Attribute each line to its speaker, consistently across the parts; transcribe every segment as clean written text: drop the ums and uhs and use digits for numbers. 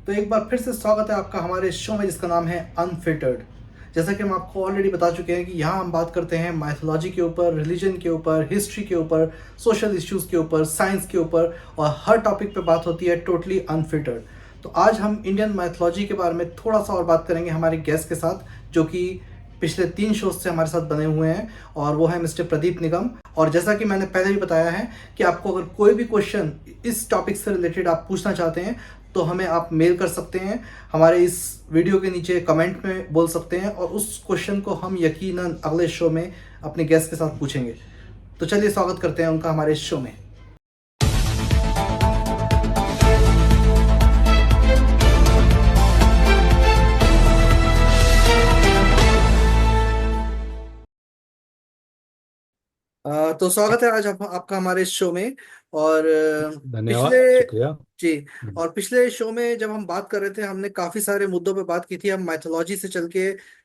Speaker 1: तो एक बार फिर से स्वागत है आपका हमारे शो में जिसका नाम है अनफिल्टर्ड। जैसा कि हम आपको ऑलरेडी बता चुके हैं कि यहाँ हम बात करते हैं माइथोलॉजी के ऊपर, रिलीजन के ऊपर, हिस्ट्री के ऊपर, सोशल इश्यूज़ के ऊपर, साइंस के ऊपर, और हर टॉपिक पे बात होती है टोटली अनफिल्टर्ड। तो आज हम इंडियन माइथोलॉजी के बारे में थोड़ा सा और बात करेंगे हमारे गेस्ट के साथ, जो कि पिछले 3 शोज से हमारे साथ बने हुए हैं, और वो है मिस्टर प्रदीप निगम। और जैसा कि मैंने पहले भी बताया है कि आपको अगर कोई भी क्वेश्चन इस टॉपिक से रिलेटेड आप पूछना चाहते हैं तो हमें आप मेल कर सकते हैं, हमारे इस वीडियो के नीचे कमेंट में बोल सकते हैं, और उस क्वेश्चन को हम यकीनन अगले शो में अपने गेस्ट के साथ पूछेंगे। तो चलिए स्वागत करते हैं उनका हमारे शो में। तो स्वागत है आज आपका हमारे शो में। और पिछले
Speaker 2: धन्यवाद, शुक्रिया।
Speaker 1: जी,
Speaker 2: हम्म,
Speaker 1: और पिछले शो में जब हम बात कर रहे थे हमने काफी सारे मुद्दों पे बात की थी। हम माइथोलॉजी से चल के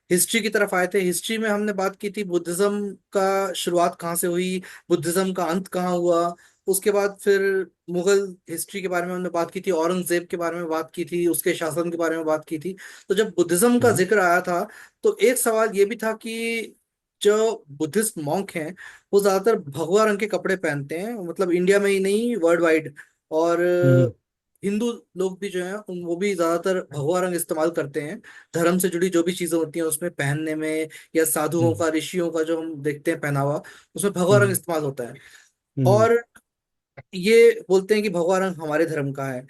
Speaker 1: हिस्ट्री की तरफ आए थे। हिस्ट्री में हमने बात की थी बुद्धिज्म का शुरुआत कहाँ से हुई, बुद्धिज्म का अंत कहाँ हुआ। उसके बाद फिर मुगल हिस्ट्री के बारे में हमने बात की थी, औरंगजेब के बारे में बात की थी, उसके शासन के बारे में बात की थी। तो जब बुद्धिज्म का
Speaker 2: हम्म,
Speaker 1: जिक्र आया था तो एक सवाल ये भी था कि जो बुद्धिस्ट मॉन्क हैं वो ज्यादातर भगवा रंग के कपड़े पहनते हैं, मतलब इंडिया में ही नहीं वर्ल्ड वाइड। और
Speaker 2: हम्म,
Speaker 1: हिंदू लोग भी जो हैं वो भी ज्यादातर भगवा रंग इस्तेमाल करते हैं। धर्म से जुड़ी जो भी चीजें होती हैं उसमें पहनने में, या साधुओं
Speaker 2: हम्म,
Speaker 1: का, ऋषियों का जो हम देखते हैं पहनावा, उसमें भगवा रंग
Speaker 2: हम्म,
Speaker 1: इस्तेमाल होता है।
Speaker 2: हम्म,
Speaker 1: और ये बोलते हैं कि भगवा रंग हमारे धर्म का है।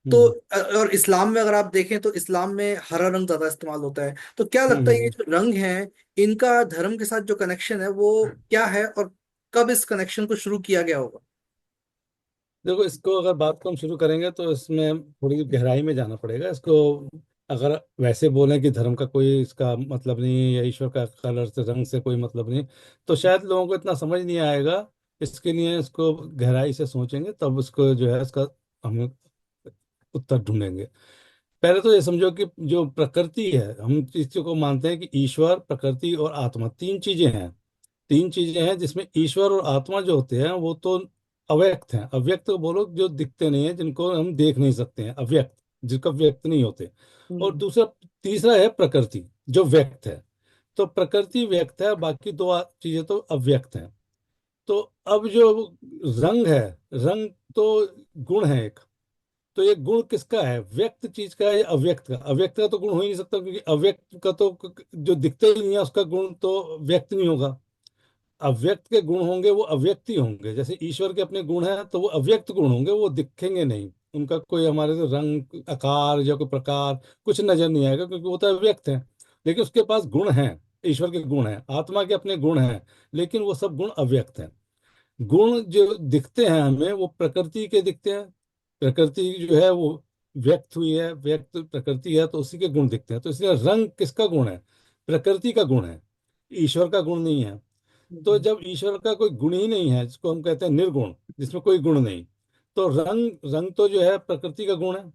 Speaker 1: तो
Speaker 2: हम्म,
Speaker 1: और इस्लाम में अगर आप देखें तो इस्लाम में हरा रंग ज्यादा इस्तेमाल होता है। तो क्या लगता है ये
Speaker 2: हम्म।
Speaker 1: जो रंग है इनका धर्म के साथ जो कनेक्शन है वो क्या है, और कब इस कनेक्शन को शुरू किया गया होगा?
Speaker 2: देखो, इसको अगर बात को हम शुरू करेंगे तो इसमें थोड़ी गहराई में जाना पड़ेगा इसको। अगर वैसे बोलें कि धर्म का कोई इसका मतलब नहीं या ईश्वर का कलर से, रंग से कोई मतलब नहीं, तो शायद लोगों को इतना समझ नहीं आएगा। इसके लिए इसको गहराई से सोचेंगे तब उसको जो है इसका हम उत्तर ढूंढेंगे। पहले तो ये समझो कि जो प्रकृति है, हम इस चीज को मानते हैं कि ईश्वर, प्रकृति और आत्मा तीन चीजें हैं। तीन चीजें हैं जिसमें ईश्वर और आत्मा जो होते हैं वो तो अव्यक्त हैं। अव्यक्त को बोलो जो दिखते नहीं है, जिनको हम देख नहीं सकते हैं, अव्यक्त, जिसका व्यक्त नहीं होते। और
Speaker 1: हम्म।
Speaker 2: दूसरा, तीसरा है प्रकृति जो व्यक्त है। तो प्रकृति व्यक्त है, बाकी दो चीजें तो अव्यक्त हैं। तो अब जो रंग है, रंग तो गुण है एक। तो ये गुण किसका है, व्यक्त चीज का है या अव्यक्त का? अव्यक्त का तो गुण हो ही नहीं सकता, क्योंकि अव्यक्त का तो जो दिखते ही नहीं है उसका गुण तो व्यक्त नहीं होगा। अव्यक्त के गुण होंगे वो अव्यक्त ही होंगे। जैसे ईश्वर के अपने गुण हैं तो वो अव्यक्त गुण होंगे, वो दिखेंगे नहीं। उनका कोई हमारे तो रंग, आकार या कोई प्रकार कुछ नजर नहीं आएगा, क्योंकि वो तो अव्यक्त है। लेकिन उसके पास गुण हैं, ईश्वर के गुण हैं, आत्मा के अपने गुण हैं, लेकिन वो सब गुण अव्यक्त हैं। गुण जो दिखते हैं हमें वो प्रकृति के दिखते हैं। प्रकृति जो है वो व्यक्त हुई है, व्यक्त प्रकृति है, तो उसी के गुण दिखते हैं। तो इसलिए रंग किसका गुण है? प्रकृति का गुण है, ईश्वर का गुण नहीं है। तो
Speaker 1: हम्म।
Speaker 2: जब ईश्वर का कोई गुण ही नहीं है, जिसको हम कहते हैं निर्गुण, जिसमें कोई गुण नहीं, तो रंग, रंग तो जो है प्रकृति का गुण है।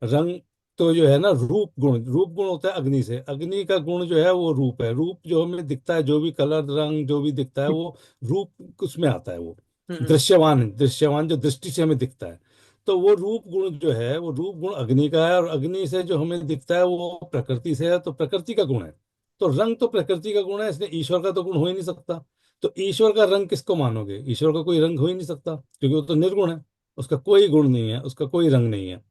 Speaker 2: रंग तो जो है ना, रूप गुण, रूप गुण होता है अग्नि से। अग्नि का गुण जो है वो रूप है। रूप जो हमें दिखता है, जो भी कलर, रंग जो भी दिखता है वो रूप उसमें आता है। वो
Speaker 1: हम्म।
Speaker 2: दृश्यमान, दृश्यमान जो दृष्टि से हमें दिखता है, तो वो रूप गुण जो है वो रूप गुण अग्नि का है। और अग्नि से जो हमें दिखता है वो प्रकृति से है, तो प्रकृति का गुण है। तो रंग तो प्रकृति का गुण है, इसलिए ईश्वर का तो गुण हो ही नहीं सकता। तो ईश्वर का रंग किसको मानोगे? ईश्वर का कोई रंग हो ही नहीं सकता, क्योंकि वो तो निर्गुण है। उसका कोई गुण नहीं है, उसका कोई रंग नहीं है।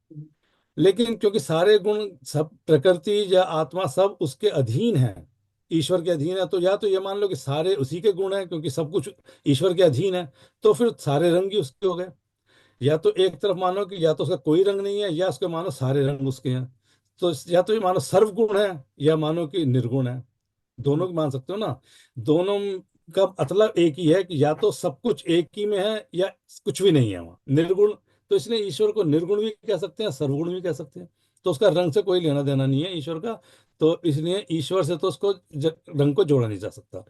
Speaker 2: लेकिन क्योंकि सारे गुण, सब प्रकृति या आत्मा सब उसके अधीन है, ईश्वर के अधीन है, तो या तो ये मान लो कि सारे उसी के गुण हैं, क्योंकि सब कुछ ईश्वर के अधीन है, तो फिर सारे रंग ही उसके हो गए। या तो एक तरफ मानो कि या तो उसका कोई रंग नहीं है, या उसके मानो सारे रंग उसके हैं। तो या तो ये मानो सर्वगुण है, या मानो कि निर्गुण है। दोनों की मान सकते हो ना। दोनों का मतलब एक ही है कि या तो सब कुछ एक ही में है, या कुछ भी नहीं है वहाँ निर्गुण। तो इसलिए ईश्वर को निर्गुण भी कह सकते हैं, सर्वगुण भी कह सकते हैं। तो उसका रंग से कोई लेना देना नहीं है ईश्वर का। तो इसलिए ईश्वर से तो उसको रंग को जोड़ा नहीं जा सकता।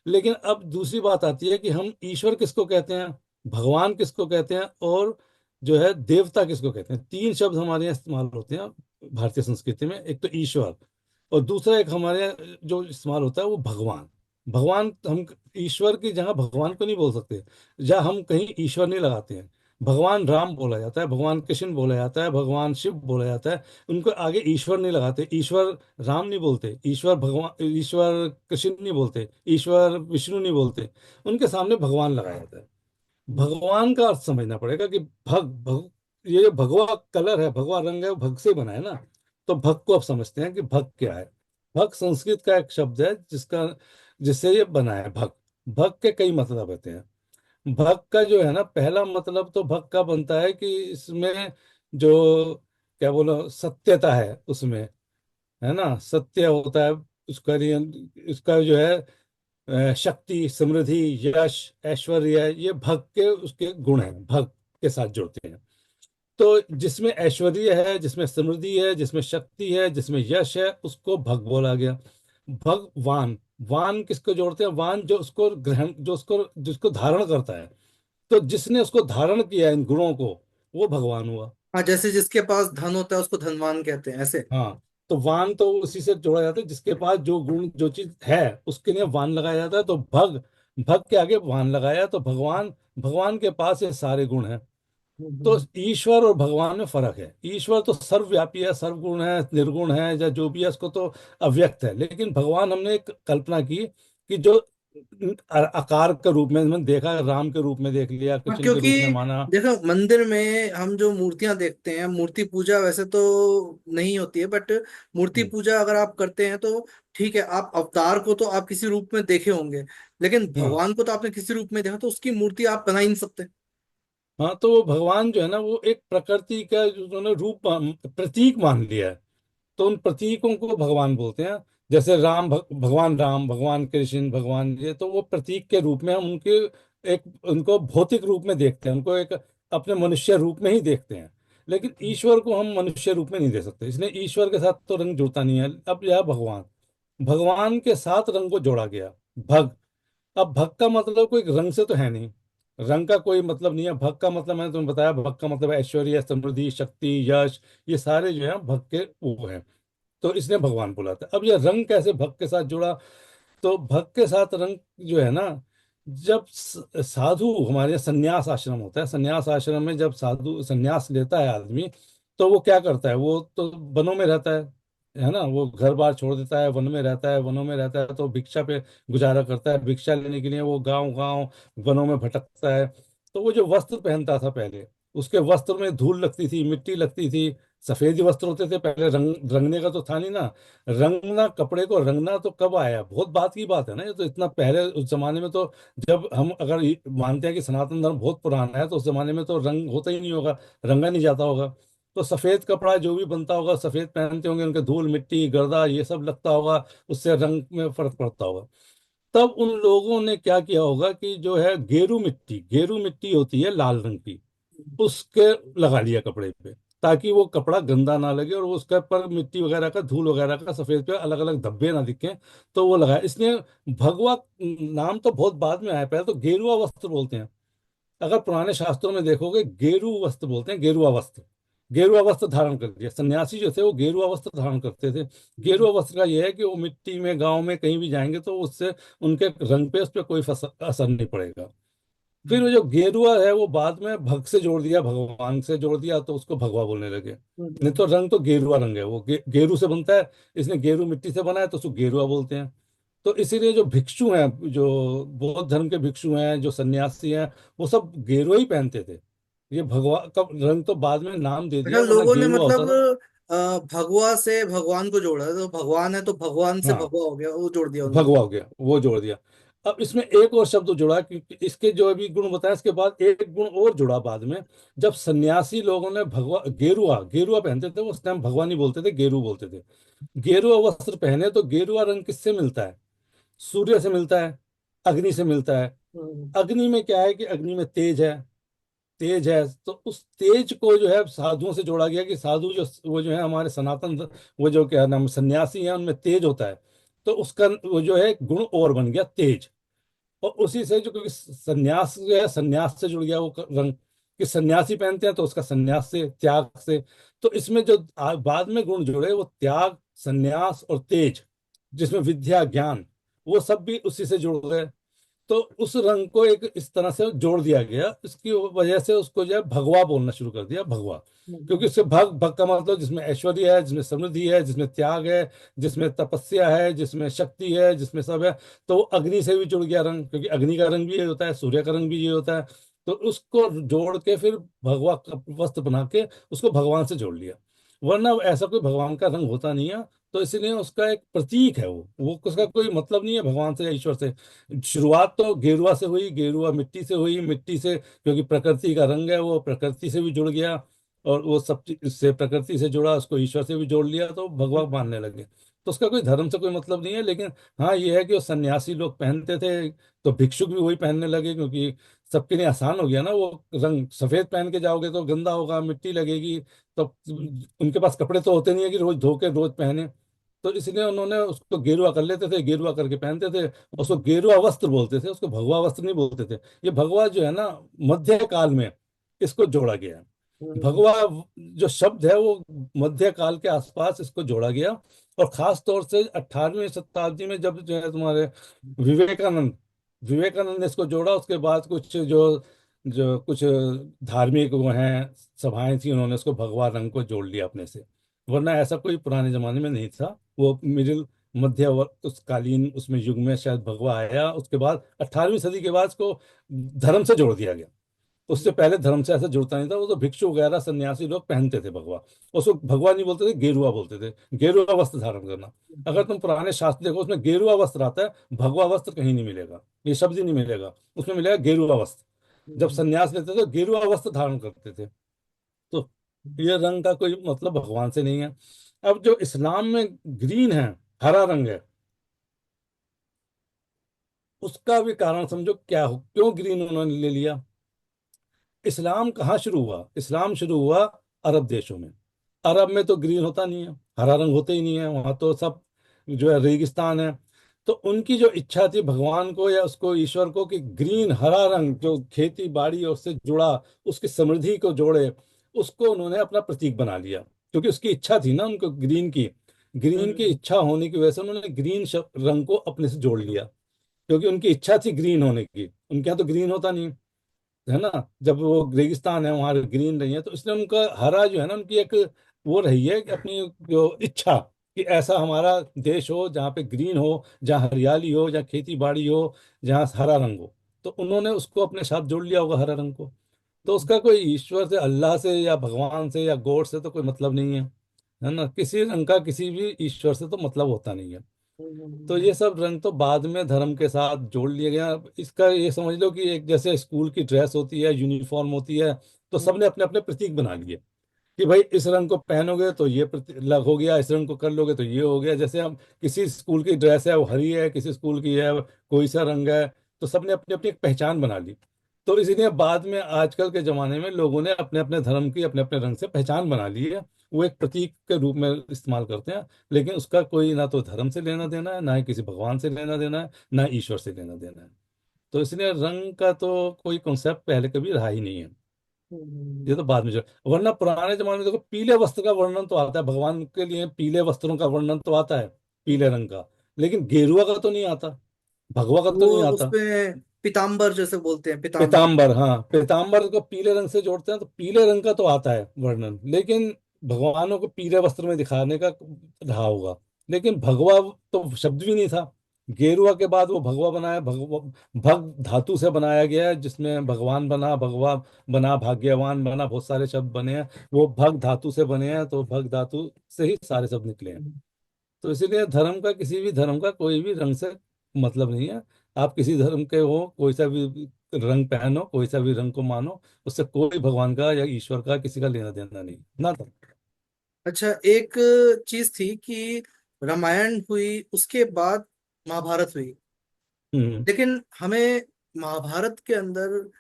Speaker 2: लेकिन अब दूसरी बात आती है कि हम ईश्वर किसको कहते हैं, भगवान किसको कहते हैं, और जो है देवता किसको कहते हैं। तीन शब्द हमारे यहाँ इस्तेमाल होते हैं भारतीय संस्कृति में। एक तो ईश्वर, और दूसरा एक हमारे यहाँ जो इस्तेमाल होता है वो भगवान। भगवान हम ईश्वर की जगह भगवान को नहीं बोल सकते, जहाँ हम कहीं ईश्वर नहीं लगाते हैं। भगवान राम बोला जाता है, भगवान कृष्ण बोला जाता है, भगवान शिव बोला जाता है। उनको आगे ईश्वर नहीं लगाते, ईश्वर राम नहीं बोलते, ईश्वर भगवान, ईश्वर कृष्ण नहीं बोलते, ईश्वर विष्णु नहीं बोलते, उनके सामने भगवान लगाया जाता है। भगवान का अर्थ समझना पड़ेगा कि ये भगवा कलर है, भगवा रंग है, वो भग से बना है ना। तो भग को अब समझते हैं कि भग क्या है। भग संस्कृत का एक शब्द है जिससे ये बना है भग। भग के कई मतलब होते हैं। भग का जो है ना, पहला मतलब तो भग का बनता है कि इसमें जो क्या बोलो सत्यता है उसमें, है ना, सत्य होता है। उसका उसका जो है शक्ति, समृद्धि, यश, ऐश्वर्य, ये भग के उसके गुण हैं, भग के साथ जुड़ते हैं। तो जिसमें ऐश्वर्य है, जिसमें समृद्धि है, जिसमें शक्ति है, जिसमें यश है, उसको भग बोला गया। भगवान, वान किसको जोड़ते हैं? वान जो उसको ग्रहण, जो उसको जिसको धारण करता है। तो जिसने उसको धारण किया इन गुणों को, वो भगवान हुआ।
Speaker 1: हाँ, जैसे जिसके पास धन होता है उसको धनवान कहते हैं, ऐसे।
Speaker 2: हाँ, तो वान तो उसी से जोड़ा जाता है, जिसके पास जो गुण, जो चीज है, उसके लिए वान लगाया जाता है। तो भग, भग के आगे वान लगाया, तो भगवान, भगवान के पास ये सारे गुण हैं। तो
Speaker 1: हम्म।
Speaker 2: ईश्वर और भगवान में फर्क है। ईश्वर तो सर्वव्यापी है, सर्वगुण है, निर्गुण है, या जो भी है, उसको तो अव्यक्त है। लेकिन भगवान हमने एक कल्पना की कि जो आकार के रूप में हमने देखा, राम के रूप में देख लिया,
Speaker 1: हाँ,
Speaker 2: कृष्ण के
Speaker 1: क्योंकि
Speaker 2: रूप में माना।
Speaker 1: देखो मंदिर में हम जो मूर्तियां देखते हैं, मूर्ति पूजा वैसे तो नहीं होती है, बट मूर्ति
Speaker 2: हम्म,
Speaker 1: पूजा अगर आप करते हैं तो ठीक है, आप अवतार को तो आप किसी रूप में देखे होंगे, लेकिन
Speaker 2: हाँ
Speaker 1: भगवान को तो आपने किसी रूप में देखा, तो उसकी मूर्ति आप बना ही नहीं सकते।
Speaker 2: हाँ, तो वो भगवान जो है ना, वो एक प्रकृति का जो उन्होंने प्रतीक मान लिया है। तो उन प्रतीकों को भगवान बोलते हैं। जैसे भगवान राम, भगवान कृष्ण, भगवान ये, तो वो प्रतीक के रूप में हम उनके एक, उनको भौतिक रूप में देखते हैं, उनको एक अपने मनुष्य रूप में ही देखते हैं। लेकिन ईश्वर को हम मनुष्य रूप में नहीं दे सकते, इसलिए ईश्वर के साथ तो रंग जुड़ता नहीं है। अब यह भगवान, भगवान के साथ रंग को जोड़ा गया, भग। अब भग का मतलब कोई रंग से तो है नहीं, रंग का कोई मतलब नहीं है। भग का मतलब मैंने तुम्हें बताया, भग का मतलब है ऐश्वर्य, समृद्धि, शक्ति, यश, ये सारे जो है भग के वो हैं। तो इसने भगवान बुलाता है। अब यह रंग कैसे भक्त के साथ जुड़ा? तो भक्त के साथ रंग जो है ना, जब साधु, हमारे यहाँ संन्यास आश्रम होता है, संन्यास आश्रम में जब साधु संन्यास लेता है आदमी, तो वो क्या करता है? वो तो वनों में रहता है ना, वो घर बार छोड़ देता है, वन में रहता है, वनों में रहता है, तो भिक्षा पे गुजारा करता है। भिक्षा लेने के लिए वो गांव गांव वनों में भटकता है। तो वो जो वस्त्र पहनता था पहले, उसके वस्त्र में धूल लगती थी, मिट्टी लगती थी। सफेद ही वस्त्र होते थे पहले, रंगने का तो था नहीं ना। रंगना, कपड़े को रंगना तो कब आया, बहुत बात की बात है ना। ये तो इतना पहले, उस जमाने में तो, जब हम अगर मानते हैं कि सनातन धर्म बहुत पुराना है, तो उस जमाने में तो रंग होता ही नहीं होगा, रंगा नहीं जाता होगा। तो सफेद कपड़ा जो भी बनता होगा, सफेद पहनते होंगे, उनके धूल मिट्टी गर्दा ये सब लगता होगा, उससे रंग में फर्क पड़ता होगा। तब उन लोगों ने क्या किया होगा कि जो है गेरू मिट्टी, गेरू मिट्टी होती है लाल रंग की, उसके लगा लिया कपड़े पे, ताकि वो कपड़ा गंदा ना लगे, और वो उसके पर मिट्टी वगैरह का, धूल वगैरह का, सफेद पे अलग अलग धब्बे ना दिखें। तो वो लगाया, इसलिए भगवा नाम तो बहुत बाद में आया, पहले तो गेरुआ वस्त्र बोलते हैं। अगर पुराने शास्त्रों में देखोगे, गेरु वस्त्र बोलते हैं, गेरुआ वस्त्र। गेरुआ वस्त्र धारण कर दिया, सन्यासी जो थे वो गेरुआ वस्त्र धारण करते थे। गेरुआ वस्त्र का यह है कि वो मिट्टी में, गांव में कहीं भी जाएंगे तो उससे उनके रंग पे, उस पर कोई असर नहीं पड़ेगा। फिर वो जो गेरुआ है, वो बाद में भग से जोड़ दिया, भगवान से जोड़ दिया, तो उसको भगवा बोलने लगे। नहीं तो रंग तो गेरुआ रंग है, वो गेरू से बनता है, इसने गेरू मिट्टी से बना है, तो उसको गेरुआ बोलते हैं। तो इसीलिए जो भिक्षु हैं, जो बौद्ध धर्म के भिक्षु हैं, जो सन्यासी हैं, वो सब गेरुआ ही पहनते थे। ये भगवा का रंग तो बाद में नाम दे
Speaker 1: अच्छा,
Speaker 2: दिया, वरना
Speaker 1: लोगों ने
Speaker 2: गेरुआ
Speaker 1: मतलब
Speaker 2: होता था।
Speaker 1: भगवा से भगवान को जोड़ा है, तो भगवान है तो भगवान से
Speaker 2: हाँ,
Speaker 1: भगवा हो गया, वो जोड़ दिया उन्होंने।
Speaker 2: भगवा हो गया, वो जोड़ दिया। अब इसमें एक और शब्द जुड़ा, क्योंकि इसके जो अभी गुण बताया, इसके बाद एक गुण और जुड़ा बाद में। जब सन्यासी लोगों ने भगवा, गेरुआ, गेरुआ पहनते थे, वो उस टाइम भगवा नहीं बोलते थे, गेरू बोलते थे। गेरुआ वस्त्र पहने, तो गेरुआ रंग किससे मिलता है? सूर्य से मिलता है, अग्नि से मिलता है।
Speaker 1: हम्म।
Speaker 2: अग्नि में क्या है कि अग्नि में तेज है, तेज है। तो उस तेज को जो है साधुओं से जोड़ा गया, कि साधु जो, वो जो है हमारे सनातन, वो जो क्या नाम सन्यासी हैं, उनमें तेज होता है। तो उसका वो जो है गुण और बन गया तेज। और उसी से जो, क्योंकि सन्यास जो है, सन्यास से जुड़ गया वो रंग, कि सन्यासी पहनते हैं, तो उसका सन्यास से, त्याग से। तो इसमें जो बाद में गुण जुड़े, वो त्याग, सन्यास और तेज, जिसमें विद्या, ज्ञान, वो सब भी उसी से जुड़ गए। तो उस रंग को एक इस तरह से जोड़ दिया गया, इसकी वजह से उसको जो है भगवा बोलना शुरू कर दिया, भगवा। क्योंकि उससे भग भग का मतलब जिसमें ऐश्वर्य है, जिसमें समृद्धि है, जिसमें त्याग है, जिसमें तपस्या है, जिसमें शक्ति है, जिसमें सब है। तो वो अग्नि से भी जुड़ गया रंग, क्योंकि अग्नि का रंग भी ये होता है, सूर्य का रंग भी ये होता है। तो उसको जोड़ के फिर भगवा का वस्त्र बना के उसको भगवान से जोड़ लिया। वरना ऐसा कोई भगवान का रंग होता नहीं है। तो इसलिए उसका एक प्रतीक है, वो उसका कोई मतलब नहीं है भगवान से या ईश्वर से। शुरुआत तो गेरुआ से हुई, गेरुआ मिट्टी से हुई, मिट्टी से क्योंकि प्रकृति का रंग है, वो प्रकृति से भी जुड़ गया। और वो सब चीज से प्रकृति से जुड़ा, उसको ईश्वर से भी जोड़ लिया, तो भगवा मानने लगे। तो उसका कोई धर्म से कोई मतलब नहीं है। लेकिन हाँ, ये है कि वो सन्यासी लोग पहनते थे, तो भिक्षुक भी वही पहनने लगे, क्योंकि सबके लिए आसान हो गया ना। वो रंग सफेद पहन के जाओगे तो गंदा होगा, मिट्टी लगेगी। तो उनके पास कपड़े तो होते नहीं है कि रोज धो के रोज पहने। तो इसलिए उन्होंने उसको गेरुआ कर लेते थे, गेरुआ करके पहनते थे। उसको गेरुआ वस्त्र बोलते थे, उसको भगवा वस्त्र नहीं बोलते थे। ये भगवा जो है ना, मध्य काल में इसको जोड़ा गया है। भगवा जो शब्द है वो मध्य काल के आसपास इसको जोड़ा गया। और खास तौर से 18वीं शताब्दी में जब जो है तुम्हारे विवेकानंद विवेकानंद ने इसको जोड़ा, उसके बाद कुछ जो जो कुछ धार्मिक वो हैं सभाएं थी, उन्होंने उसको भगवा रंग को जोड़ लिया अपने से। वरना ऐसा कोई पुराने जमाने में नहीं था। वो मिडिल मध्य उस कालीन उसमें युग में शायद भगवा आया। उसके बाद 18वीं सदी के बाद इसको धर्म से जोड़ दिया गया। उससे पहले धर्म से ऐसा जुड़ता नहीं था। वो तो भिक्षु वगैरह सन्यासी लोग पहनते थे भगवा। उसको भगवा नहीं बोलते थे, गेरुआ बोलते थे। गेरुआ वस्त्र धारण करना, अगर तुम पुराने शास्त्र देखो उसमें गेरुआ वस्त्र आता है, भगवा वस्त्र कहीं नहीं मिलेगा, ये शब्द ही नहीं मिलेगा। उसमें मिलेगा गेरुआ वस्त्र। जब सन्यास लेते थे तो गेरुआ वस्त्र धारण करते थे। तो ये रंग का कोई मतलब भगवान से नहीं है। अब जो इस्लाम में ग्रीन है, हरा रंग है, उसका भी कारण समझो क्या हो, क्यों ग्रीन उन्होंने ले लिया। इस्लाम कहाँ शुरू हुआ? इस्लाम शुरू हुआ अरब देशों में। अरब में तो ग्रीन होता नहीं है, हरा रंग होता ही नहीं है, वहां तो सब जो है रेगिस्तान है। तो उनकी जो इच्छा थी भगवान को या उसको ईश्वर को कि ग्रीन हरा रंग जो खेती बाड़ी और उससे जुड़ा, उसकी समृद्धि को जोड़े, उसको उन्होंने अपना प्रतीक बना लिया। क्योंकि उसकी इच्छा थी ना उनको ग्रीन की। ग्रीन की इच्छा होने की वजह से उन्होंने ग्रीन रंग को अपने से जोड़ लिया। क्योंकि उनकी इच्छा थी ग्रीन होने की, उनके यहाँ तो ग्रीन होता नहीं है ना। जब वो रेगिस्तान है वहां ग्रीन नहीं है, तो इसलिए उनका हरा जो है ना, उनकी एक वो रही है कि अपनी जो इच्छा कि ऐसा हमारा देश हो जहाँ पे ग्रीन हो, जहाँ हरियाली हो, जहाँ खेती बाड़ी हो, जहाँ हरा रंग हो। तो उन्होंने उसको अपने साथ जोड़ लिया होगा हरा रंग को। तो उसका कोई ईश्वर से, अल्लाह से या भगवान से या गॉड से तो कोई मतलब नहीं है ना। किसी रंग का किसी भी ईश्वर से तो मतलब होता नहीं है। तो ये सब रंग तो बाद में धर्म के साथ जोड़ लिया गया। इसका ये समझ लो कि एक जैसे स्कूल की ड्रेस होती है, यूनिफॉर्म होती है, तो सबने अपने अपने प्रतीक बना लिए कि भाई इस रंग को पहनोगे तो ये लग हो गया, इस रंग को कर लोगे तो ये हो गया। जैसे हम किसी स्कूल की ड्रेस है वो हरी है, किसी स्कूल की है कोई सा रंग है, तो सबने अपनी अपनी एक पहचान बना ली। तो इसीलिए बाद में आजकल के जमाने में लोगों ने अपने अपने धर्म की अपने अपने रंग से पहचान बना ली है। वो एक प्रतीक के रूप में इस्तेमाल करते हैं। लेकिन उसका कोई ना तो धर्म से लेना देना है, ना ही किसी भगवान से लेना देना है, ना ईश्वर से लेना देना है। तो इसलिए रंग का तो कोई कॉन्सेप्ट पहले कभी रहा ही नहीं है। ये तो बाद में जो, वरना पुराने जमाने में देखो पीले वस्त्र का वर्णन तो आता है, भगवान के लिए पीले वस्त्रों का वर्णन तो आता है, पीले रंग का। लेकिन गेरुआ का तो नहीं आता, भगवा का तो
Speaker 1: वो
Speaker 2: नहीं आता।
Speaker 1: उसमें पीताम्बर जैसे बोलते हैं, पीताम्बर।
Speaker 2: पीताम्बर, हाँ, पीताम्बर को पीले रंग से जोड़ते हैं, तो पीले रंग का तो आता है वर्णन। लेकिन भगवानों को पीले वस्त्र में दिखाने का रहा होगा। लेकिन भगवा तो शब्द भी नहीं था। गेरुआ के बाद वो भगवा बनाया। भगवा भग धातु से बनाया गया है, जिसमें भगवान बना, भगवा बना, भाग्यवान बना, बहुत सारे शब्द बने हैं। वो भग धातु से बने हैं, तो भग धातु से ही सारे शब्द निकले हैं। तो इसीलिए धर्म का, किसी भी धर्म का कोई भी रंग से मतलब नहीं है। आप किसी धर्म के हो, कोई सा भी रंग पहनो, कोई सा भी रंग को मानो, उससे कोई भगवान का या ईश्वर का किसी का लेना देना नहीं ना था।
Speaker 1: अच्छा, एक चीज थी कि रामायण हुई, उसके बाद महाभारत हुई,
Speaker 2: हम्म।
Speaker 1: लेकिन हमें महाभारत के अंदर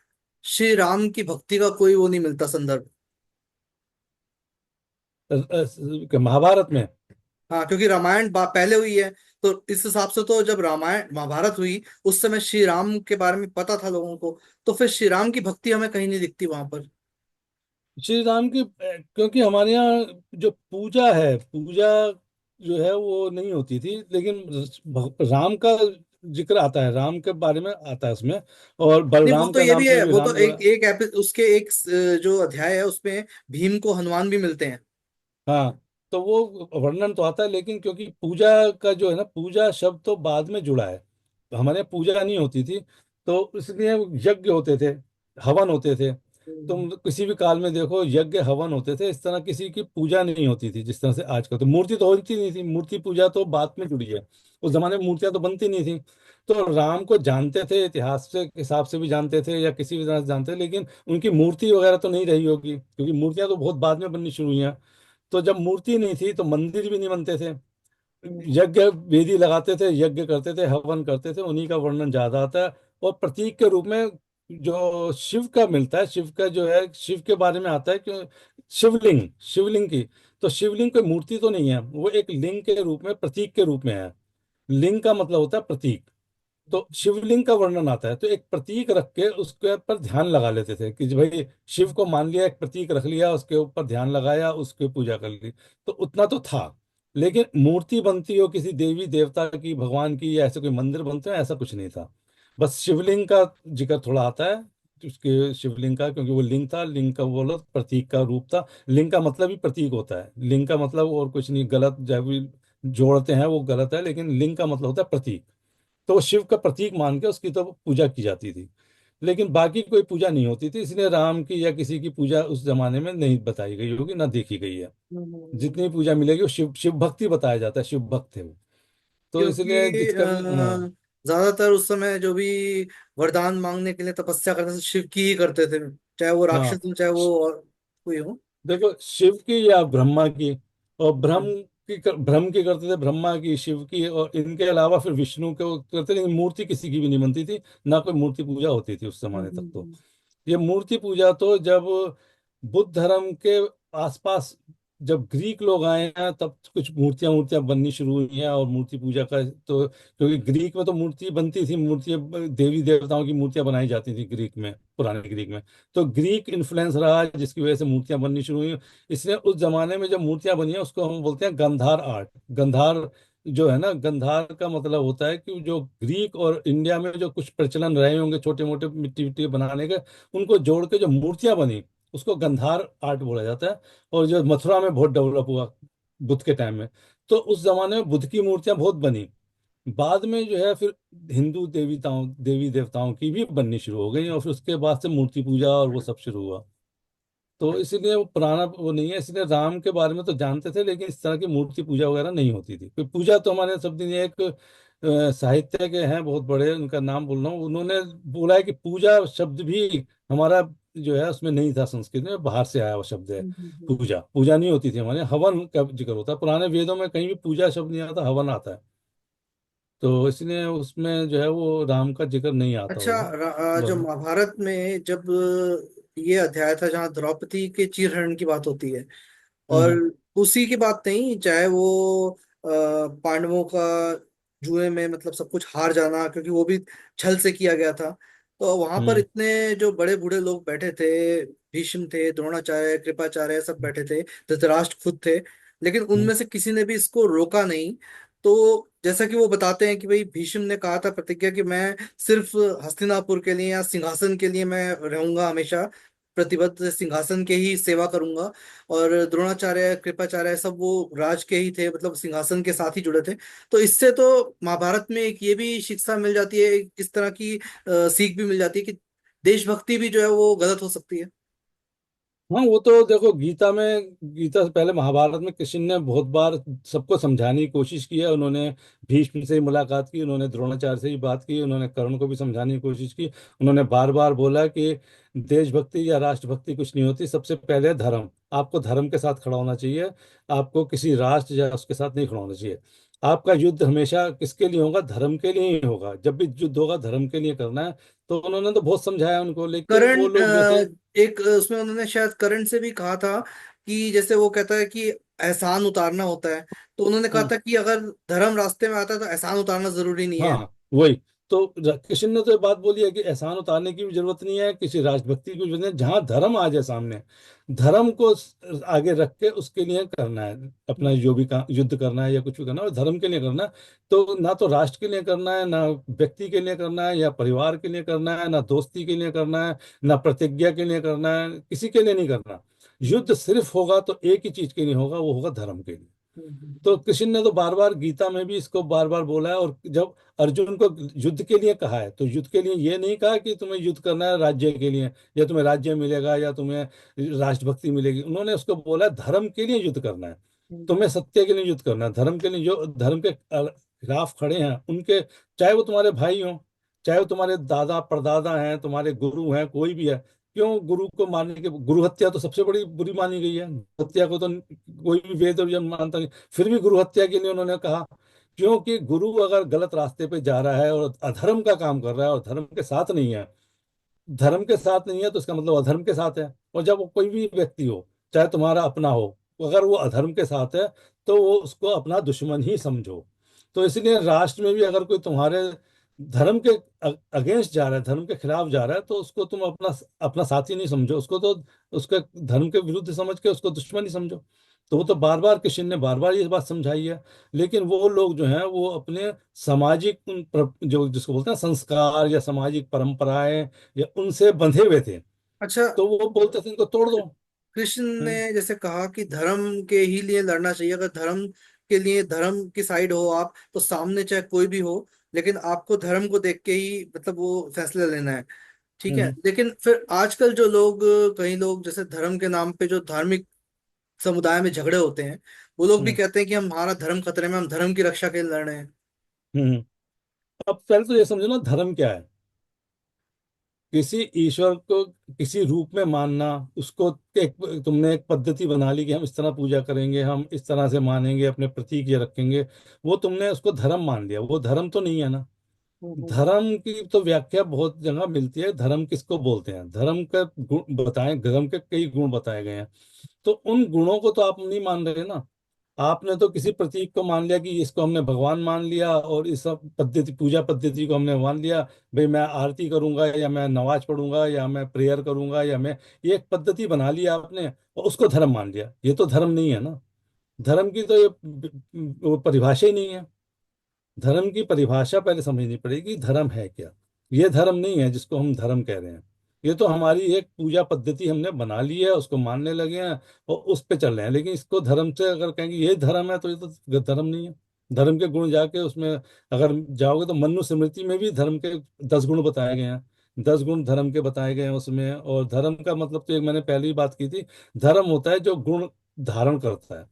Speaker 1: श्री राम की भक्ति का कोई वो नहीं मिलता संदर्भ।
Speaker 2: महाभारत में
Speaker 1: हाँ, क्योंकि रामायण पहले हुई है, तो इस हिसाब से तो जब रामायण महाभारत हुई उस समय श्री राम के बारे में पता था लोगों को, तो फिर श्री राम की भक्ति हमें कहीं नहीं दिखती वहां पर।
Speaker 2: श्री राम की क्योंकि हमारे यहाँ जो पूजा है, पूजा जो है वो नहीं होती थी। लेकिन राम का जिक्र आता है, राम के बारे में आता है उसमें, और
Speaker 1: नहीं, वो
Speaker 2: बलराम
Speaker 1: तो
Speaker 2: का
Speaker 1: ये
Speaker 2: नाम
Speaker 1: भी
Speaker 2: से
Speaker 1: है,
Speaker 2: भी
Speaker 1: वो तो
Speaker 2: राम
Speaker 1: एक
Speaker 2: जो।
Speaker 1: एक उसके एक जो अध्याय है उसमें भीम को हनुमान भी मिलते हैं।
Speaker 2: हाँ, तो वो वर्णन तो आता है, लेकिन क्योंकि पूजा का जो है ना, पूजा शब्द तो बाद में जुड़ा है, हमारे यहाँ पूजा नहीं होती थी, तो इसलिए यज्ञ होते थे, हवन होते थे। तुम किसी भी काल में देखो, यज्ञ हवन होते थे, इस तरह किसी की पूजा नहीं होती थी जिस तरह से आजकल। तो मूर्ति तो होती नहीं थी, मूर्ति पूजा तो बाद में जुड़ी है, उस जमाने में मूर्तियां तो बनती नहीं थी। तो राम को जानते थे, इतिहास से हिसाब से भी जानते थे, या किसी भी तरह से जानते थे, लेकिन उनकी मूर्ति वगैरह तो नहीं रही होगी, क्योंकि मूर्तियां तो बहुत बाद में बननी शुरू हुई हैं। तो जब मूर्ति नहीं थी तो मंदिर भी नहीं बनते थे, यज्ञ वेदी लगाते थे, यज्ञ करते थे, हवन करते थे, उन्हीं का वर्णन ज्यादा आता है। और प्रतीक के रूप में जो शिव का मिलता है, शिव का जो है, शिव के बारे में आता है कि शिवलिंग, शिवलिंग की, तो शिवलिंग कोई मूर्ति तो नहीं है, वो एक लिंग के रूप में, प्रतीक के रूप में है। लिंग का मतलब होता है प्रतीक। तो शिवलिंग का वर्णन आता है, तो एक प्रतीक रख के उसके ऊपर ध्यान लगा लेते थे कि भाई शिव को मान लिया, एक प्रतीक रख लिया, उसके ऊपर ध्यान लगाया, उसकी पूजा कर ली, तो उतना तो था। लेकिन मूर्ति बनती हो किसी देवी देवता की, भगवान की, या ऐसे कोई मंदिर बनते हो, ऐसा कुछ नहीं था। बस शिवलिंग का जिक्र थोड़ा आता है, उसके शिवलिंग का, क्योंकि वो लिंग था, लिंग का बोलो प्रतीक का रूप था। लिंग का मतलब ही प्रतीक होता है, लिंग का मतलब और कुछ नहीं, गलत जब भी जोड़ते हैं वो गलत है, लेकिन लिंग का मतलब होता है प्रतीक। तो शिव का प्रतीक मान के उसकी तो पूजा की जाती थी, लेकिन बाकी कोई पूजा नहीं होती थी, इसलिए राम की या किसी की पूजा उस जमाने में नहीं बताई गई होगी, ना देखी गई है। जितनी पूजा मिलेगी वो शिव शिव भक्ति बताया जाता है, शिव भक्त थे वो। तो इसलिए
Speaker 1: क्योंकि
Speaker 2: जिसका भी, हाँ।
Speaker 1: ज्यादातर उस समय जो भी वरदान मांगने के लिए तपस्या करते थे, शिव की ही करते थे, चाहे वो राक्षस
Speaker 2: हाँ,
Speaker 1: हो चाहे वो और कोई हो।
Speaker 2: देखो, शिव की या ब्रह्मा की, और ब्रह्म की करते थे, ब्रह्मा की, शिव की, और इनके अलावा फिर विष्णु को करते थे, लेकिन मूर्ति किसी की भी नहीं बनती थी, ना कोई मूर्ति पूजा होती थी उस जमाने तक तो। ये मूर्ति पूजा तो जब बुद्ध धर्म के आसपास, जब ग्रीक लोग आए हैं, तब कुछ मूर्तियां मूर्तियां बननी शुरू हुई हैं, और मूर्ति पूजा का तो, क्योंकि ग्रीक में तो मूर्ति बनती थी, मूर्ति देवी देवताओं की मूर्तियां बनाई जाती थी ग्रीक में, पुराने ग्रीक में। तो ग्रीक इन्फ्लुएंस रहा, जिसकी वजह से मूर्तियां बननी शुरू हुई। इसलिए उस जमाने में जब मूर्तियां बनी हैं, उसको हम बोलते हैं गंधार आर्ट। गंधार जो है ना, गंधार का मतलब होता है कि जो ग्रीक और इंडिया में जो कुछ प्रचलन रहे होंगे छोटे मोटे मिट्टी विट्टी बनाने के, उनको जोड़ के जो मूर्तियां बनी, उसको गंधार आर्ट बोला जाता है। और जो मथुरा में बहुत डेवलप हुआ बुद्ध के टाइम में, तो उस जमाने में बुद्ध की मूर्तियां बहुत बनी। बाद में जो है फिर हिंदू देवी देवताओं की भी बननी शुरू हो गई, और फिर उसके बाद से मूर्ति पूजा और वो सब शुरू हुआ। तो इसलिए वो पुराना वो नहीं है, इसलिए राम के बारे में तो जानते थे, लेकिन इस तरह की मूर्ति पूजा वगैरह नहीं होती थी। कोई पूजा तो हमारे सब दिन, एक साहित्य के हैं बहुत बड़े, उनका नाम बोल रहा हूँ, उन्होंने बोला है कि पूजा शब्द भी हमारा जो है उसमें नहीं था, संस्कृत में बाहर से आया हुआ शब्द है। पूजा पूजा नहीं होती थी हमारे यहाँ, हवन का जिक्र होता है, पुराने वेदों में कहीं भी पूजा शब्द नहीं आता, हवन आता है। तो इसलिए उसमें जो है वो राम का जिक्र नहीं आता
Speaker 1: अच्छा,
Speaker 2: होगा।
Speaker 1: जो
Speaker 2: बस।
Speaker 1: महाभारत में जब ये अध्याय था जहाँ द्रौपदी के चीरहरण की बात होती है, और
Speaker 2: हम्म।
Speaker 1: उसी की बात नहीं, चाहे वो पांडवों का जुए में मतलब सब कुछ हार जाना, क्योंकि वो भी छल से किया गया था। तो वहां पर
Speaker 2: हम्म।
Speaker 1: इतने जो बड़े बूढ़े लोग बैठे थे, भीष्म थे, द्रोणाचार्य, कृपाचार्य, सब बैठे थे, धृतराष्ट्र खुद थे, लेकिन
Speaker 2: हम्म।
Speaker 1: उनमें से किसी ने भी इसको रोका नहीं। तो जैसा कि वो बताते हैं कि भाई भीष्म ने कहा था प्रतिज्ञा कि मैं सिर्फ हस्तिनापुर के लिए या सिंहासन के लिए मैं रहूंगा, हमेशा प्रतिबद्ध सिंहासन के ही सेवा करूंगा। और द्रोणाचार्य, कृपाचार्य, सब वो राज के ही थे, मतलब सिंहासन के साथ ही जुड़े थे। तो इससे तो महाभारत में एक ये भी शिक्षा मिल जाती है, इस तरह की सीख भी मिल जाती है कि देशभक्ति भी जो है वो गलत हो सकती है।
Speaker 2: हाँ, वो तो देखो, गीता से पहले महाभारत में कृष्ण ने बहुत बार सबको समझाने की कोशिश की है। उन्होंने भीष्म से ही मुलाकात की, उन्होंने द्रोणाचार्य से ही बात की, उन्होंने कर्ण को भी समझाने की कोशिश की। उन्होंने बार बार बोला कि देशभक्ति या राष्ट्रभक्ति कुछ नहीं होती, सबसे पहले धर्म, आपको धर्म के साथ खड़ा होना चाहिए, आपको किसी राष्ट्र या उसके साथ नहीं खड़ा होना चाहिए। आपका युद्ध हमेशा किसके लिए होगा? धर्म के लिए ही होगा, जब भी युद्ध होगा धर्म के लिए करना है। तो उन्होंने तो बहुत समझाया उनको, लेकिन
Speaker 1: करण
Speaker 2: वो लोग जो थे।
Speaker 1: एक उसमें उन्होंने शायद करण से भी कहा था कि जैसे वो कहता है कि एहसान उतारना होता है, तो उन्होंने कहा
Speaker 2: हाँ।
Speaker 1: था कि अगर धर्म रास्ते में आता है तो एहसान उतारना जरूरी नहीं है।
Speaker 2: हाँ, वही। तो कृष्ण ने तो ये बात बोली है कि एहसान उतारने की भी जरूरत नहीं है, किसी राष्ट्रभक्ति की भी जरूरत नहीं है। जहां धर्म आ जाए सामने, धर्म को आगे रख के उसके लिए करना है, अपना जो भी काम, युद्ध करना है या कुछ भी करना है, वो धर्म के लिए करना है। तो ना तो राष्ट्र के लिए करना है, ना व्यक्ति के लिए करना है, या परिवार के लिए करना है, ना दोस्ती के लिए करना है, ना प्रतिज्ञा के लिए करना है, किसी के लिए नहीं करना। युद्ध सिर्फ होगा तो एक ही चीज के लिए होगा, वो होगा धर्म के लिए। तो कृष्ण ने तो बार बार गीता में भी इसको बार बार बोला है। और जब अर्जुन को युद्ध के लिए कहा है, तो युद्ध के लिए ये नहीं कहा कि तुम्हें युद्ध करना है राज्य के लिए, या तुम्हें राज्य मिलेगा, या तुम्हें राष्ट्रभक्ति मिलेगी। उन्होंने उसको बोला धर्म के लिए युद्ध करना है, तुम्हें सत्य के लिए युद्ध करना है, धर्म के लिए। जो धर्म के खिलाफ खड़े हैं उनके, चाहे वो तुम्हारे भाई हों, चाहे वो तुम्हारे दादा परदादा हैं, तुम्हारे गुरु हैं, कोई भी है, क्यों गुरु को मारने के, गुरु हत्या तो सबसे बड़ी बुरी मानी गई है, हत्या को तो कोई भी वेद और जन मानता नहीं, फिर भी गुरु हत्या के लिए उन्होंने कहा। क्योंकि गुरु अगर गलत रास्ते पे जा रहा है और अधर्म का काम कर रहा है और धर्म के साथ नहीं है, धर्म के साथ नहीं है, तो इसका मतलब अधर्म के साथ है। और जब वो कोई भी व्यक्ति हो, चाहे तुम्हारा अपना हो, अगर वो अधर्म के साथ है, तो वो उसको अपना दुश्मन ही समझो। तो इसलिए राष्ट्र में भी अगर कोई तुम्हारे धर्म के अगेंस्ट जा रहा है, धर्म के खिलाफ जा रहा है, तो उसको तुम अपना अपना साथी नहीं समझो, उसको तो उसके धर्म के विरुद्ध समझ के उसको दुश्मन ही समझो। तो वो तो बार बार कृष्ण ने बार बार ये बात समझाई है। लेकिन वो लोग जो हैं वो अपने सामाजिक जो जिसको बोलते हैं संस्कार या सामाजिक परंपराएं, या उनसे बंधे हुए थे।
Speaker 1: अच्छा,
Speaker 2: तो वो बोलते थे इनको तोड़ दो।
Speaker 1: कृष्ण ने
Speaker 2: हम्म।
Speaker 1: जैसे कहा कि धर्म के ही लिए लड़ना चाहिए, अगर धर्म के लिए, धर्म की साइड हो आप, तो सामने चाहे कोई भी हो, लेकिन आपको धर्म को देख के ही मतलब वो फैसला लेना है। ठीक है,
Speaker 2: हम्म।
Speaker 1: लेकिन फिर आजकल जो लोग, कई लोग जैसे धर्म के नाम पे जो धार्मिक समुदाय में झगड़े होते हैं, वो लोग भी
Speaker 2: हम्म।
Speaker 1: कहते हैं कि हमारा धर्म खतरे में, हम धर्म की रक्षा के लिए लड़ रहे हैं।
Speaker 2: हम्म। अब पहले तो ये समझो ना, धर्म क्या है। किसी ईश्वर को किसी रूप में मानना, उसको एक, तुमने एक पद्धति बना ली कि हम इस तरह पूजा करेंगे, हम इस तरह से मानेंगे, अपने प्रतीक ये रखेंगे, वो तुमने उसको धर्म मान लिया, वो धर्म तो नहीं है ना।
Speaker 1: हम्म।
Speaker 2: धर्म की तो व्याख्या बहुत जगह मिलती है, धर्म किसको बोलते हैं, धर्म का गुण बताएं, धर्म के कई गुण बताए गए हैं। तो उन गुणों को तो आप नहीं मान रहे ना। आपने तो किसी प्रतीक को मान लिया कि इसको हमने भगवान मान लिया, और इस सब पद्धति, पूजा पद्धति को हमने मान लिया। भाई मैं आरती करूंगा, या मैं नमाज पढ़ूंगा, या मैं प्रेयर करूंगा, या मैं, ये एक पद्धति बना लिया आपने और उसको धर्म मान लिया। ये तो धर्म नहीं है ना। धर्म की तो ये वो परिभाषा ही नहीं है। धर्म की परिभाषा पहले समझनी पड़ेगी, धर्म है क्या। ये धर्म नहीं है जिसको हम धर्म कह रहे हैं। ये तो हमारी एक पूजा पद्धति हमने बना ली है, उसको मानने लगे हैं और उस पे चल रहे हैं। लेकिन इसको धर्म से अगर कहेंगे ये धर्म है, तो ये तो धर्म नहीं है। धर्म के गुण जाके उसमें अगर जाओगे, तो मनुस्मृति में भी धर्म के 10 गुण बताए गए हैं। 10 गुण धर्म के बताए गए हैं उसमें। और धर्म का मतलब तो एक मैंने पहले ही बात की थी, धर्म होता है जो गुण धारण करता है।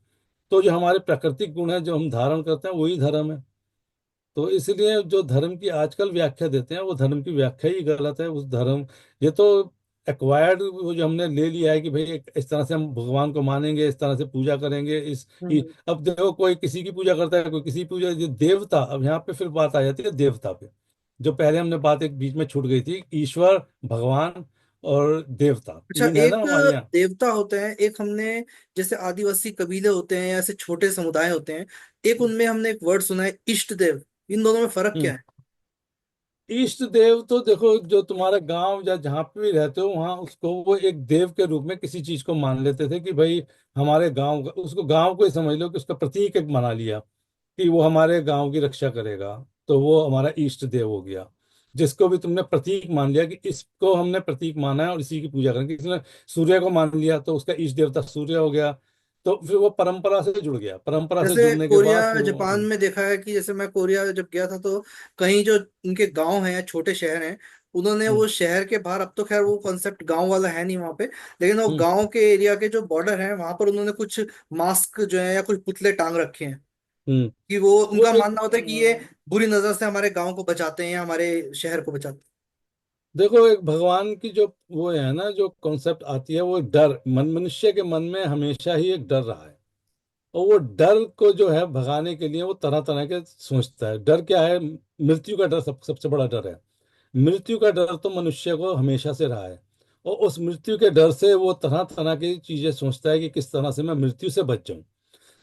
Speaker 2: तो जो हमारे प्राकृतिक गुण है जो हम धारण करते हैं, वही धर्म है। तो इसलिए जो धर्म की आजकल व्याख्या देते हैं, वो धर्म की व्याख्या ही गलत है। उस धर्म, ये तो एक्वायर्ड, वो जो हमने ले लिया है कि भाई इस तरह से हम भगवान को मानेंगे, इस तरह से पूजा करेंगे।
Speaker 1: हम्म।
Speaker 2: अब देखो, कोई किसी की पूजा करता है, कोई किसी की पूजा, ये देवता, अब यहाँ पे फिर बात आ जाती है देवता पे। जो पहले हमने बात एक बीच में छूट गई थी, ईश्वर, भगवान और देवता,
Speaker 1: अच्छा,
Speaker 2: 3 है ना
Speaker 1: एक
Speaker 2: हमारे यहाँ।
Speaker 1: देवता होते हैं, एक हमने, जैसे आदिवासी कबीले होते हैं या ऐसे छोटे समुदाय होते हैं, एक उनमें हमने एक वर्ड सुना है इष्ट देव। इन दोनों में फर्क क्या
Speaker 2: हम्म।
Speaker 1: है?
Speaker 2: इष्ट देव तो देखो, जो तुम्हारा गांव या जहाँ पे भी रहते हो, वहाँ उसको वो एक देव के रूप में किसी चीज को मान लेते थे कि भाई हमारे गांव, उसको गांव को ही समझ लो कि उसका प्रतीक एक बना लिया कि वो हमारे गांव की रक्षा करेगा। तो वो हमारा इष्ट देव हो गया। जिसको भी तुमने प्रतीक मान लिया कि इसको हमने प्रतीक माना है और इसी की पूजा करेंगे। किसी ने सूर्य को मान लिया, तो उसका इष्ट देवता सूर्य हो गया। तो फिर वो परंपरा से जुड़ गया, परंपरा से
Speaker 1: जैसे
Speaker 2: जुड़ने के
Speaker 1: कोरिया
Speaker 2: बाद फिर वो
Speaker 1: जापान में देखा है कि जैसे मैं कोरिया जब गया था, तो कहीं जो उनके गांव हैं या छोटे शहर हैं, उन्होंने
Speaker 2: हम्म।
Speaker 1: वो शहर के बाहर, अब तो खैर वो कॉन्सेप्ट गांव वाला है नहीं वहां पे, लेकिन वो
Speaker 2: हम्म।
Speaker 1: गांव के एरिया के जो बॉर्डर है वहां पर उन्होंने कुछ मास्क जो है या कुछ पुतले टांग रखे हैं,
Speaker 2: हम्म।
Speaker 1: कि वो
Speaker 2: वो
Speaker 1: उनका
Speaker 2: एक
Speaker 1: मानना होता है कि ये बुरी नजर से हमारे गांव को बचाते हैं या हमारे शहर को बचाते
Speaker 2: देखो, एक भगवान की जो वो है ना, जो कॉन्सेप्ट आती है, वो डर, मनुष्य के मन में हमेशा ही एक डर रहा है। और वो डर को जो है भगाने के लिए वो तरह तरह के सोचता है। डर क्या है? मृत्यु का डर सबसे बड़ा डर है। मृत्यु का डर तो मनुष्य को हमेशा से रहा है। और उस मृत्यु के डर से वो तरह तरह की चीजें सोचता है कि किस तरह से मैं मृत्यु से बच जाऊं।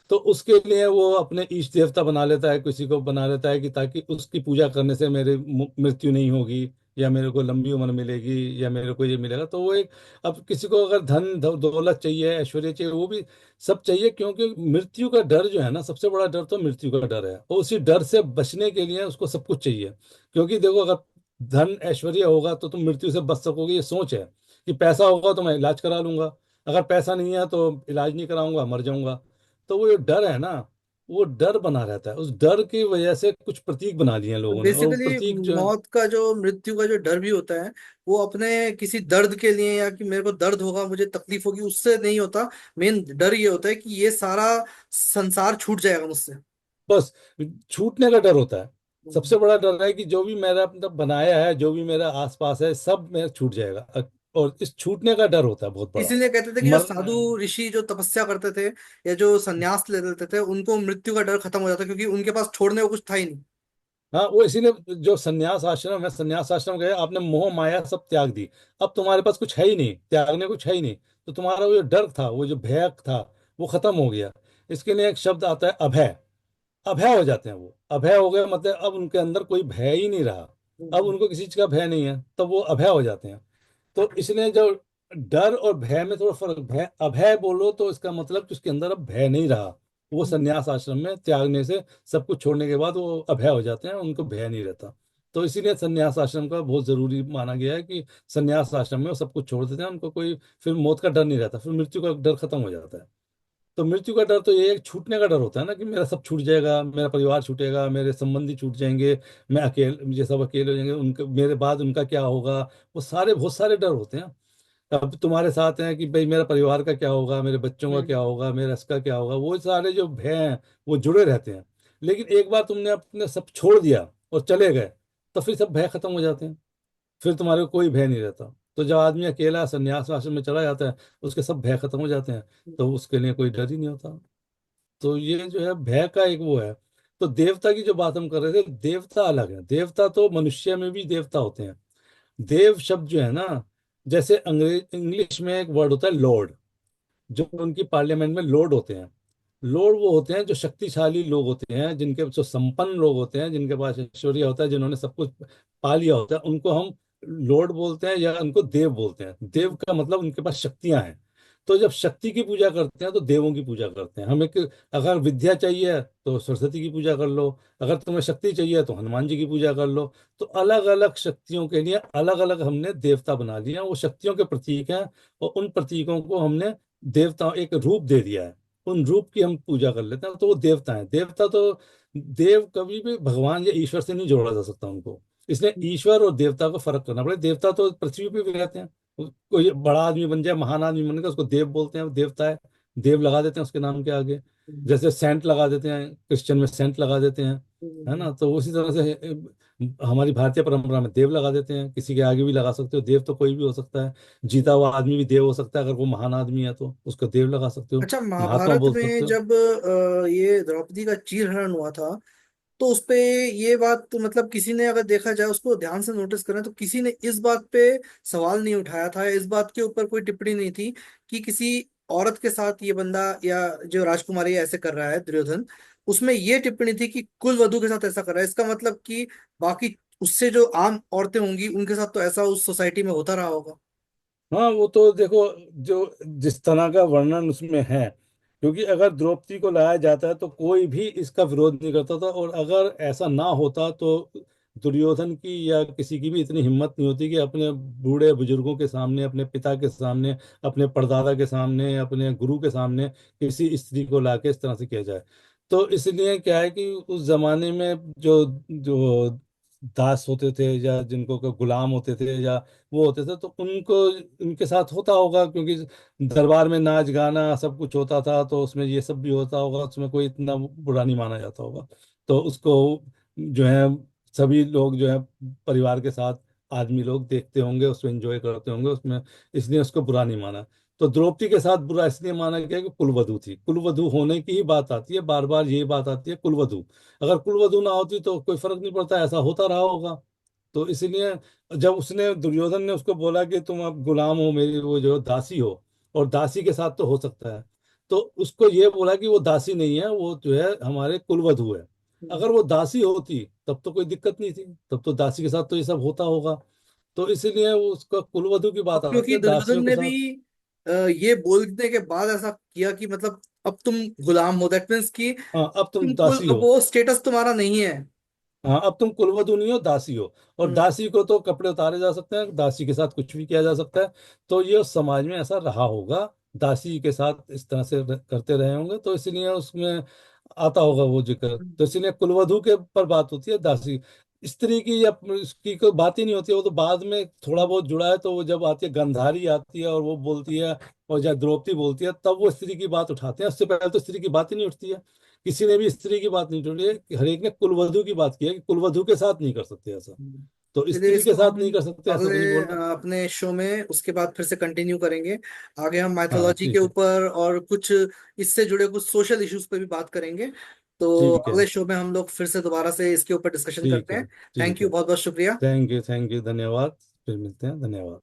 Speaker 2: तो उसके लिए वो अपने इष्ट देवता बना लेता है, किसी को बना लेता है कि ताकि उसकी पूजा करने से मेरे मृत्यु नहीं होगी, या मेरे को लंबी उम्र मिलेगी, या मेरे को ये मिलेगा। तो वो एक, अब किसी को अगर धन दौलत चाहिए, ऐश्वर्य चाहिए, वो भी सब चाहिए, क्योंकि मृत्यु का डर जो है ना, सबसे बड़ा डर तो मृत्यु का डर है, और उसी डर से बचने के लिए उसको सब कुछ चाहिए। क्योंकि देखो, अगर धन ऐश्वर्य होगा तो तुम मृत्यु से बच सकोगे, ये सोच है कि पैसा होगा तो मैं इलाज करा लूंगा, अगर पैसा नहीं है तो इलाज नहीं कराऊंगा, मर जाऊंगा। तो वो जो डर है ना, वो डर बना रहता है, उस डर की वजह से कुछ प्रतीक बना लिए हैं लोगों ने, और वो
Speaker 1: बेसिकली
Speaker 2: प्रतीक जो है।
Speaker 1: मौत का जो, मृत्यु का जो डर भी होता है, वो अपने किसी दर्द के लिए, या कि मेरे को दर्द होगा, मुझे तकलीफ होगी, उससे नहीं होता। मेन डर ये होता है कि ये सारा संसार छूट जाएगा मुझसे।
Speaker 2: बस छूटने का डर होता है।
Speaker 1: हम्म।
Speaker 2: सबसे बड़ा डर है कि जो भी मेरा मतलब बनाया है, जो भी मेरा आसपास है, सब मेरा छूट जाएगा। और इस छूटने का डर होता है बहुत बड़ा।
Speaker 1: इसीलिए कहते थे कि जो
Speaker 2: मरना।
Speaker 1: साधु ऋषि जो तपस्या करते थे या जो संन्यास ले लेते थे, उनको मृत्यु का डर खत्म हो जाता, क्योंकि उनके पास छोड़ने को कुछ था ही नहीं।
Speaker 2: हाँ, वो इसीलिए जो संन्यास आश्रम है, संन्यास आश्रम गए, आपने मोह माया सब त्याग दी, अब तुम्हारे पास कुछ है ही नहीं, त्यागने कुछ है ही नहीं। तो तुम्हारा वो जो डर था, वो जो भय था, वो खत्म हो गया। इसके लिए एक शब्द आता है अभय। अभय हो जाते हैं, वो अभय हो गए, मतलब अब उनके अंदर कोई भय ही नहीं रहा। अब
Speaker 1: हम्म।
Speaker 2: उनको किसी चीज का भय नहीं है, तब वो अभय हो जाते हैं। तो इसलिए जो डर और भय में थोड़ा फर्क, भय अभय बोलो तो इसका मतलब कि उसके अंदर अब भय नहीं रहा। वो
Speaker 1: हम्म।
Speaker 2: संन्यास आश्रम में त्यागने से, सब कुछ छोड़ने के बाद वो अभय हो जाते हैं, उनको भय नहीं रहता। तो इसीलिए संन्यास आश्रम का बहुत जरूरी माना गया है कि संन्यास आश्रम में वो सब कुछ छोड़ देते हैं, उनको कोई फिर मौत का डर नहीं रहता, फिर मृत्यु का डर खत्म हो जाता है। तो मृत्यु का डर तो ये एक छूटने का डर होता है ना, कि मेरा सब छूट जाएगा, मेरा परिवार छूटेगा, मेरे संबंधी छूट जाएंगे, मैं अकेले, मुझे सब अकेले हो जाएंगे, उनके मेरे बाद उनका क्या होगा। वो सारे बहुत सारे डर होते हैं। अब तुम्हारे साथ हैं कि भाई मेरा परिवार का क्या होगा, मेरे बच्चों का क्या
Speaker 1: हम्म।
Speaker 2: होगा, मेरे इसका क्या होगा, वो सारे जो भय हैं वो जुड़े रहते हैं। लेकिन एक बार तुमने अपने सब छोड़ दिया और चले गए, तो फिर सब भय खत्म हो जाते हैं, फिर तुम्हारे को कोई भय नहीं रहता। तो जब आदमी अकेला संन्यास आश्रम में चला जाता है, उसके सब भय खत्म हो जाते हैं, तो उसके लिए कोई डर ही नहीं होता। तो ये जो है भय का एक वो है। तो देवता की जो बात हम कर रहे थे, देवता अलग है, देवता तो मनुष्य में भी देवता होते हैं। देव शब्द जो है ना, जैसे अंग्रेज इंग्लिश में एक वर्ड होता है लॉर्ड, जो उनकी पार्लियामेंट में लॉर्ड होते हैं। लॉर्ड वो होते हैं जो शक्तिशाली लोग होते हैं, जिनके जो संपन्न लोग होते हैं, जिनके पास ऐश्वर्य होता है, जिन्होंने सब कुछ पा लिया होता है, उनको हम लॉर्ड बोलते हैं, या उनको देव बोलते हैं। देव
Speaker 1: हम्म।
Speaker 2: का मतलब उनके पास शक्तियां हैं। तो जब शक्ति की पूजा करते हैं तो देवों की पूजा करते हैं। हमें अगर विद्या चाहिए तो सरस्वती की पूजा कर लो, अगर तुम्हें शक्ति चाहिए तो हनुमान जी की पूजा कर लो। तो अलग अलग शक्तियों के लिए अलग अलग हमने देवता बना दिए हैं, वो शक्तियों के प्रतीक हैं। और उन प्रतीकों को हमने देवता एक रूप दे दिया है, उन रूप की हम पूजा कर लेते हैं, तो वो देवता है। देवता तो, देव कभी भी भगवान या ईश्वर से नहीं जोड़ा जा सकता उनको। इसलिए ईश्वर और देवता को फर्क करना पड़ेगा। देवता तो पृथ्वी पे भी रहते हैं, कोई बड़ा आदमी बन जाए, महान आदमी बन गया, उसको देव बोलते हैं, वो देवता है, देव लगा देते हैं उसके नाम के आगे।
Speaker 1: हम्म।
Speaker 2: जैसे सेंट लगा देते हैं, क्रिश्चियन में सेंट लगा देते हैं, है
Speaker 1: हम्म।
Speaker 2: ना। तो उसी तरह से हमारी भारतीय परंपरा में देव लगा देते हैं, किसी के आगे भी लगा सकते हो, देव तो कोई भी हो सकता है। जीता हुआ आदमी भी देव हो सकता है, अगर वो महान आदमी है तो उसको देव लगा सकते हो,
Speaker 1: अच्छा,
Speaker 2: महात्मा
Speaker 1: महाभारत
Speaker 2: बोल
Speaker 1: में
Speaker 2: सकते हो।
Speaker 1: जब ये द्रौपदी का चीरहरण हुआ था, तो उस पे ये बात तो मतलब किसी ने, अगर देखा जाए उसको ध्यान से नोटिस करें, तो किसी ने इस बात पे सवाल नहीं उठाया था, इस बात के ऊपर कोई टिप्पणी नहीं थी कि किसी औरत के साथ ये बंदा या जो राजकुमारी है ऐसे कर रहा है दुर्योधन। उसमें ये टिप्पणी थी कि कुल वधु के साथ ऐसा कर रहा है, इसका मतलब कि बाकी उससे जो आम औरतें होंगी उनके साथ तो ऐसा उस सोसाइटी में होता रहा होगा।
Speaker 2: हाँ, वो तो देखो, जो जिस तरह का वर्णन उसमें है, क्योंकि अगर द्रौपदी को लाया जाता है तो कोई भी इसका विरोध नहीं करता था, और अगर ऐसा ना होता तो दुर्योधन की या किसी की भी इतनी हिम्मत नहीं होती कि अपने बूढ़े बुजुर्गों के सामने, अपने पिता के सामने, अपने परदादा के सामने, अपने गुरु के सामने किसी स्त्री को लाके इस तरह से किया जाए। तो इसलिए क्या है कि उस जमाने में जो जो दास होते थे, या जिनको को गुलाम होते थे, या वो होते थे, तो उनको उनके साथ होता होगा, क्योंकि दरबार में नाच गाना सब कुछ होता था, तो उसमें ये सब भी होता होगा, उसमें कोई इतना बुरा नहीं माना जाता होगा। तो उसको जो है, सभी लोग जो है परिवार के साथ, आदमी लोग देखते होंगे, उसमें एंजॉय करते होंगे उसमें, इसलिए उसको बुरा नहीं माना। तो द्रौपदी के साथ बुरा इसलिए माना गया कि कुलवधु थी, कुलवधु होने की ही बात आती है, बार बार यही बात आती है, कुलवधु। अगर कुलवधु ना होती तो कोई फर्क नहीं पड़ता, ऐसा होता रहा होगा। तो इसलिए जब उसने, दुर्योधन ने उसको बोला कि तुम अब गुलाम हो, मेरी वो जो दासी हो, और दासी के साथ तो हो सकता है, तो उसको ये बोला कि वो दासी नहीं है, वो जो है हमारे कुलवधू है। अगर वो दासी होती तब तो कोई दिक्कत नहीं थी, तब तो दासी के साथ तो ये सब होता होगा। तो इसीलिए वो उसका कुलवधू की
Speaker 1: अब
Speaker 2: बात आती
Speaker 1: क्योंकि
Speaker 2: है
Speaker 1: दुर्योधन
Speaker 2: दासियों के
Speaker 1: ने भी
Speaker 2: साथ।
Speaker 1: ये बोलने के बाद ऐसा किया कि मतलब अब तुम गुलाम हो, दैट मीन्स कि
Speaker 2: हाँ, अब तुम
Speaker 1: तुम कुल,
Speaker 2: दासी
Speaker 1: अब
Speaker 2: हो।
Speaker 1: वो स्टेटस तुम्हारा नहीं है।
Speaker 2: हाँ, अब तुम कुलवधू नहीं हो, दासी हो। और
Speaker 1: हम्म।
Speaker 2: दासी को तो कपड़े उतारे जा सकते हैं, दासी के साथ कुछ भी किया जा सकता है। तो ये उस समाज में ऐसा रहा होगा, दासी के साथ इस तरह से करते रहे होंगे, तो इसलिए उसमें आता होगा वो जिक्र। तो इसलिए कुलवधू के पर बात होती है, दासी स्त्री की या इसकी कोई बात ही नहीं होती है। वो तो बाद में थोड़ा बहुत जुड़ा है, तो वो जब आती है गंधारी आती है और वो बोलती है, और जब द्रौपदी बोलती है तब वो स्त्री की बात उठाते हैं। उससे पहले तो स्त्री की बात ही नहीं उठती है, किसी ने भी स्त्री की बात नहीं उठाई है। कि हर एक ने कुलवधू की बात की है कि कुलवधू के साथ नहीं कर सकते ऐसा। तो
Speaker 1: चलिए
Speaker 2: स्त्री के
Speaker 1: इसको
Speaker 2: साथ
Speaker 1: हम
Speaker 2: नहीं कर सकते ऐसा
Speaker 1: अगले
Speaker 2: तो नहीं बोल रहा।
Speaker 1: अपने शो में उसके बाद फिर से कंटिन्यू करेंगे। आगे हम
Speaker 2: हाँ
Speaker 1: माइथोलॉजी के
Speaker 2: ठीक है।
Speaker 1: ऊपर और कुछ इससे जुड़े कुछ सोशल इश्यूज पे भी बात करेंगे। तो
Speaker 2: ठीक है।
Speaker 1: अगले शो में हम लोग फिर से दोबारा से इसके ऊपर डिस्कशन
Speaker 2: ठीक
Speaker 1: करते
Speaker 2: है।
Speaker 1: हैं। थैंक
Speaker 2: ठीक
Speaker 1: यू,
Speaker 2: है।
Speaker 1: बहुत बहुत शुक्रिया।
Speaker 2: थैंक यू, थैंक यू, धन्यवाद। फिर मिलते हैं, धन्यवाद।